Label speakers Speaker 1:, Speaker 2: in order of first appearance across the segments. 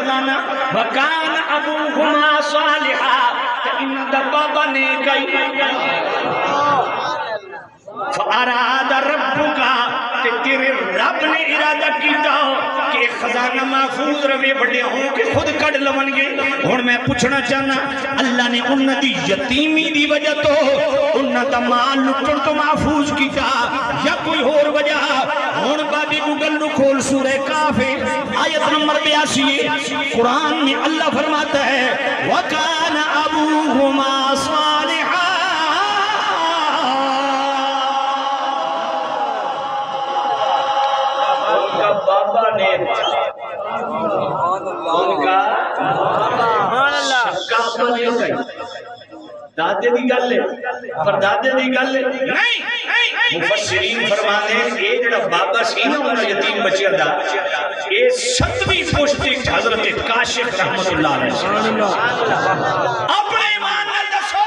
Speaker 1: لانا وکان ابوہما صالحا ان دا بابا نے کئی فاراد ربک کہ تیرے رب نے ارادہ کیتا کہ خزانہ محفوظ روے بڑے ہوں کہ خود کڑ لون گے. اور میں پوچھنا چاہنا اللہ نے انہاں دی یتیمی دی وجہ تو انہاں دا مال لٹن تو محفوظ کیتا یا کوئی اور وجہ؟ ہن بابی گوگل نو کھول سورہ کاف آیت نمبر 82 قرآن میں اللہ فرماتا ہے وَكَانَ أَبُوهُمَا صَالِحًا. بابا نے ان کا شکا بنے گئی دادے دی گل ہے پر دادے دی گل نہیں. مفسرین فرماتے ہیں کہ جڑا بابا سی نا انہاں یتیم بچے دا اے 7ویں پوسٹ حضرت کاشف رحمت اللہ علیہ اپنے ایمان نال دسو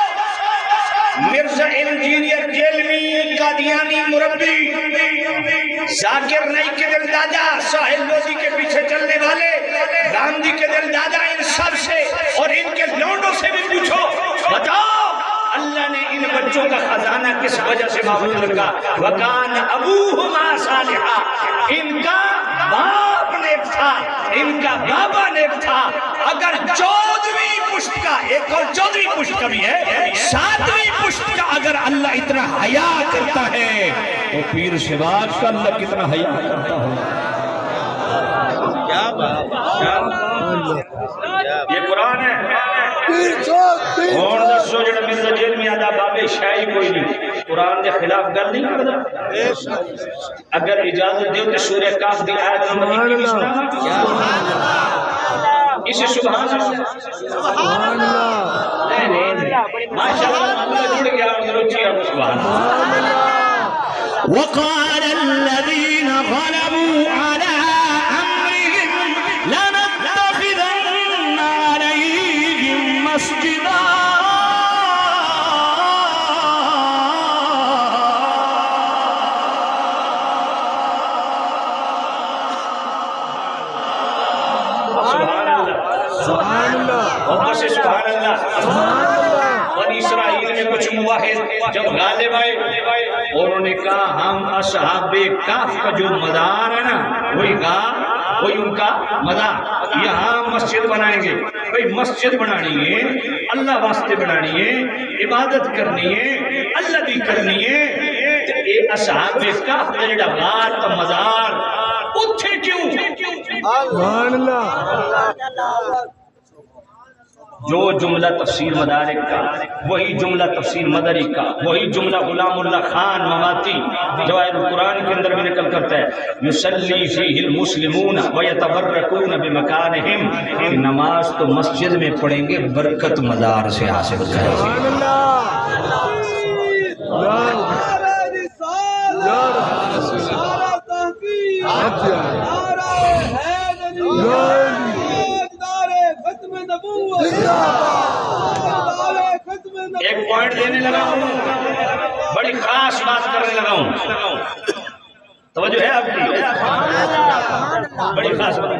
Speaker 1: مرزا انجینئر جیلمی قادیانی مربی ذاکر نائی کے دل دادا ساحل لودھی کے پیچھے چلنے والے گاندھی کے دل دادا ان سب سے اور ان کے لونڈوں سے بھی پوچھو بتاؤ اللہ نے ان بچوں کا خزانہ کس وجہ سے محفوظ رکھا؟ وَكَانَ أَبُوهُمَا صَالِحًا. ان کا باپ نیک تھا ان کا بابا نیک تھا. اگر 14ویں پشت کا ایک اور 14ویں پشت کا بھی ہے 7ویں پشت کا اگر اللہ اتنا حیا کرتا ہے تو پیر شباز کا اللہ کتنا حیا کرتا ہو. یہ قرآن ہے. اور دسو جڑا مرزا جیل میں آدھا بابے شاہی کوئی نہیں قرآن کے خلاف گل نہیں کرتا. اگر اجازت دیو کہ سورہ کاف دی آیت نمبر 21 سنا اسے سبحان اللہ ماشاءاللہ اللہ جڑ گیا اور روچی آپ سبحان اللہ. وقال الذين غلبوا على أمرهم لنتخذن عليهم مسجدا. سبحان اللہ. بنی اسرائیل میں کچھ مواحد جب غالب آئے انہوں نے کہا ہم اصحاب کہف کا جو مدار ہے نا وہی ان کا مدار یہاں مسجد بنائیں گے. بھئی مسجد بنانی ہے اللہ واسطے بنانی ہے عبادت کرنی ہے اللہ بھی کرنی ہے. اے اصحاب کہف کا جڑا غار کا مزار اتھے کیوں؟ سبحان اللہ. جو جملہ تفسیر مدارک کا وہی جملہ تفسیر مدری کا وہی جملہ غلام اللہ خان مماتی جواہر القرآن کے اندر بھی نکل کرتا ہے یصلی فیہ المسلمون ویتبرکون بمکانہم. نماز تو مسجد میں پڑھیں گے برکت مزار سے حاصل کریں گے. ایک پوائنٹ دینے لگا ہوں بڑی خاص بات کرنے لگا ہوں توجہ ہے آپ کی بڑی خاص بات.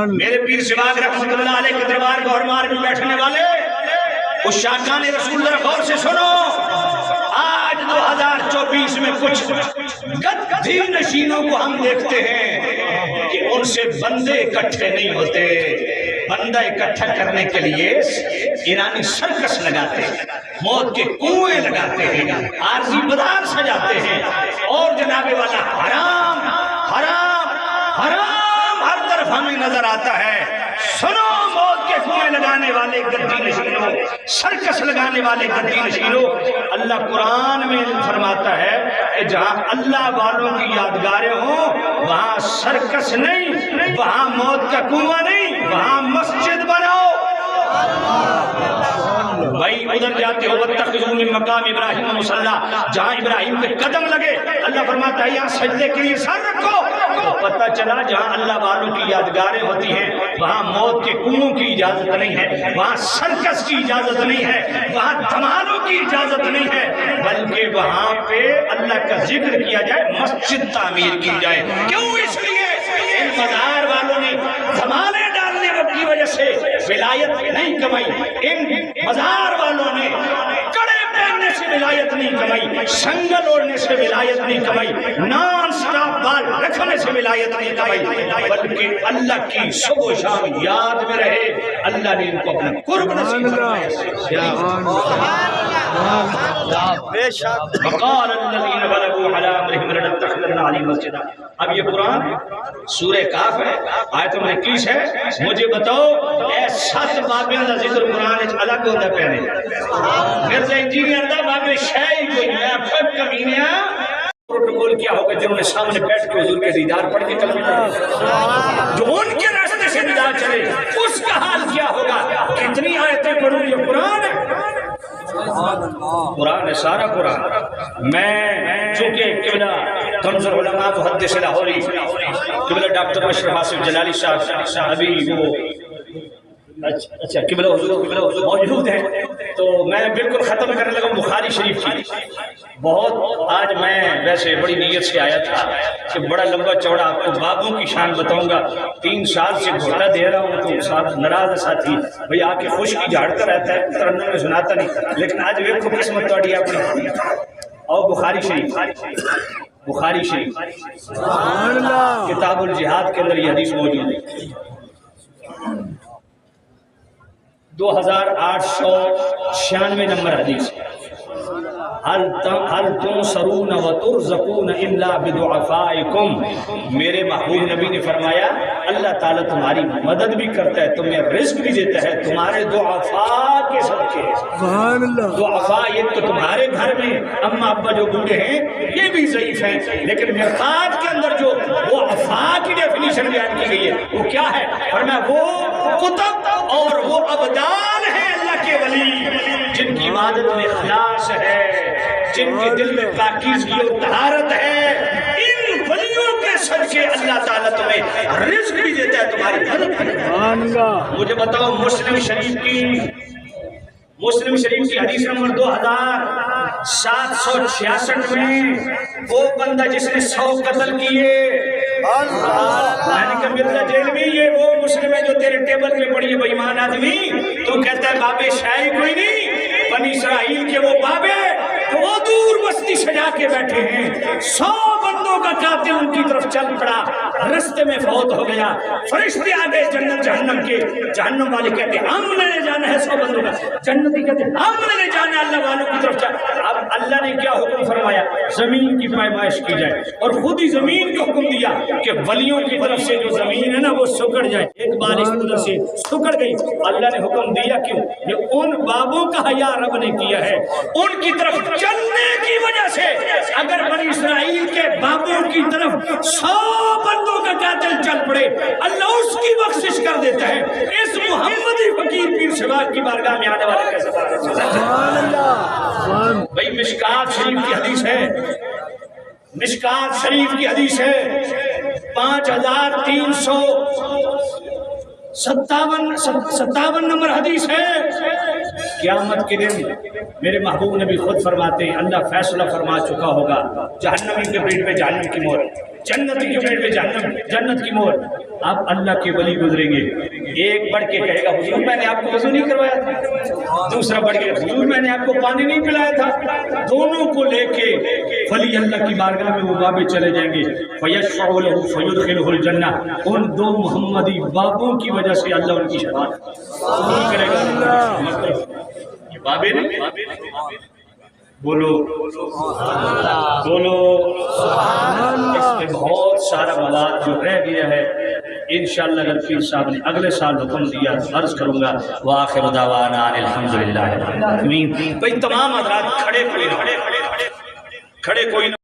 Speaker 1: میرے پیر شباز رحمت اللہ علیہ کے دربار گور مار میں بیٹھنے والے اس شاکان رسول اللہ غور سے سنو. آج 2024 میں کچھ گدھی نشینوں کو ہم دیکھتے ہیں کہ ان سے بندے اکٹھے نہیں ہوتے. بندہ اکٹھا کرنے کے لیے ایرانی سرکس لگاتے ہیں موت کے کنویں لگاتے ہیں عارضی بازار سجاتے ہیں اور جناب والا حرام حرام حرام ہر طرف ہمیں نظر آتا ہے. سنو موت کے کنویں لگانے والے گدھی نشینوں سرکس لگانے والے گدھی نشینوں اللہ قرآن میں فرماتا ہے کہ جہاں اللہ والوں کی یادگاریں ہوں وہاں سرکس نہیں وہاں موت کا کنواں نہیں وہاں مسجد بناؤ. بھائی ادھر جاتے ہو وَاتَّخِذُوا مِن مَقَامِ ابراہیم مُصَلَّى جہاں ابراہیم کے قدم لگے اللہ فرماتا ہے یہاں سجدے کے لیے سر رکھو. تو پتہ چلا جہاں اللہ والوں کی یادگاریں ہوتی ہیں وہاں موت کے کنووں کی اجازت نہیں ہے وہاں سرکس کی اجازت نہیں ہے وہاں دھمالوں کی اجازت نہیں ہے بلکہ وہاں پہ اللہ کا ذکر کیا جائے مسجد تعمیر کی جائے. کیوں؟ اس لیے ان مزار والوں نے دھمالے ڈالنے کی ولایت نہیں کمائی، ان بازار والوں نے کڑے پہننے سے ولایت نہیں کمائی، شنگل اوڑھنے سے ولایت نہیں کمائی، نان سٹاپ بال رکھنے سے ولایت نہیں کمائی، بلکہ اللہ کی صبح و شام یاد میں رہے، اللہ نے ان کو اپنا قرب نصیب فرمایا۔ وقال الذين غلبوا على امرهم لنتخذن عليهم مسجدا۔ اب یہ قرآن سورہ کاف ہے، آیت نمبر 21 ہے۔ مجھے بتاؤ اے 7 بابیاں دا ذکر قرآن وچ الگ ہوندا پیا نے، مرزا انجینئر دا بابے شے کوئی میں پھک کمینیا پروٹوکول کیا ہوگا جنہوں نے سامنے بیٹھ کے حضور کے دیدار پڑھ کے کلمہ پڑھا، جو ان کے راستے سے ندا چلے اس کا حال کیا ہوگا؟ کتنی آیتیں پڑھوں یہ قرآن ہے، قرآن ہے، سارا قرآن۔ میں چونکہ قبلہ کنز العلماء محدث لاہوری قبلہ ڈاکٹر مشرف آصف جلالی صاحب ابھی وہ اچھا قبلہ حضور موجود ہے، تو میں بالکل ختم کرنے لگا بخاری شریف کی۔ بہت آج میں ویسے بڑی نیت سے آیا تھا کہ بڑا لمبا چوڑا آپ کو بابوں کی شان بتاؤں گا، 3 سال سے گھوٹا دے رہا ہوں تو صاحب ناراض ساتھی بھئی آ کے خوش کی جھاڑتا رہتا ہے، ترنم میں سناتا نہیں، لیکن آج ویکھو قسمت توڑی اپنی۔ اور بخاری شریف کتاب الجہاد کے اندر یہ حدیث موجود ہے، 2896 نمبر حدیث ہے۔ حل تنصرون وترزقون الا بدعفائکم، میرے محبوب نبی نے فرمایا اللہ تعالیٰ تمہاری مدد بھی کرتا ہے، تمہیں رزق بھی دیتا ہے تمہارے ضعفاء کے صدقے۔ سبحان اللہ۔ ضعفاء یہ تو تمہارے گھر میں اماں ابا جو بوڑھے ہیں یہ بھی ضعیف ہیں، لیکن مرقات کے اندر جو ضعفاء کی ڈیفینیشن بیان کی گئی ہے وہ کیا ہے؟ فرمایا وہ کتب اور وہ ابدان ہیں اللہ کے ولی جن کی عبادت میں اخلاص ہے، جن کے دل میں پاکیزگی اور طہارت ہے، ان ولیوں کے صدقے اللہ تعالیٰ تمہیں رزق بھی دیتا ہے، تمہاری مدد کرتا ہے۔ مجھے بتاؤ مسلم شریف کی حدیث نمبر 2766 میں وہ بندہ جس نے 100 قتل کیے، میں نے کہا مرزا جیلوی یہ وہ مسلم ہے جو تیرے ٹیبل پہ پڑی ہے بے ایمان آدمی، تو کہتا ہے بابے شاہی کوئی نہیں، بنی اسرائیل کے وہ بابے تو وہ دور بستی سجا کے بیٹھے ہیں، 100 بندوں کا قاتل ان کی طرف چل پڑا، رستے میں فوت ہو گیا، فرشتے آ گئے جنت جہنم کے، جہنم والے کہتے ہیں ہم نے لے جانا ہے 100 بندوں کا، جنتی کہتے ہیں ہم نے لے جانا ہے اللہ والوں کی طرف چل۔ اب اللہ نے کیا حکم فرمایا؟ زمین کی پیمائش کی جائے، اور خود ہی زمین کو حکم دیا کہ ولیوں کی طرف سے جو زمین ہے نا وہ سکڑ جائے، ایک بارش ادھر سے سکڑ گئی، اللہ نے حکم دیا کیوں؟ یہ ان بابوں کا حیا رب نے کیا ہے، ان کی طرف چلنے کی وجہ سے اگر بنی اسرائیل کے بابوں کی طرف 100 بندوں کا قاتل چل پڑے اللہ اس کی بخشش کر دیتا ہے۔ اس محمدی فقیر پیر شباب کی بارگاہ میں آنے والے کیسے سبحان اللہ۔ بھئی مشکات شریف کی حدیث ہے، مشکات شریف کی حدیث ہے 5357 نمبر حدیث ہے۔ قیامت کے دن میرے محبوب نبی خود فرماتے ہیں اللہ فیصلہ فرما چکا ہوگا، جہنمی کے پیٹ پہ جہنم کی مہر، جنتی کے پیٹ پہ جنت کی مہر۔ اب اللہ کے ولی گزریں گے، ایک بڑھ کے کہے گا حضور میں نے آپ کو وضو نہیں کروایا تھا، دوسرا بڑھ کے حضور میں نے آپ کو پانی نہیں پلایا تھا، دونوں کو لے کے ولی اللہ کی بارگاہ میں وہ بابے چلے جائیں گے، فَيَشْفَعُ لَهُ فَيُدْخِلُهُ الْجَنَّةَ، ان 2 محمدی بابوں کی وجہ سے اللہ ان کی شفاعت کرے گا۔ یہ بابے نے بولو اس میں بہت سارا مواد جو رہ گیا ہے، انشاءاللہ اگر پیر صاحب نے اگلے سال حکم دیا عرض کروں گا۔ وآخر دعوانا الحمدللہ۔ بھئی تمام حضرات کھڑے کوئی نہ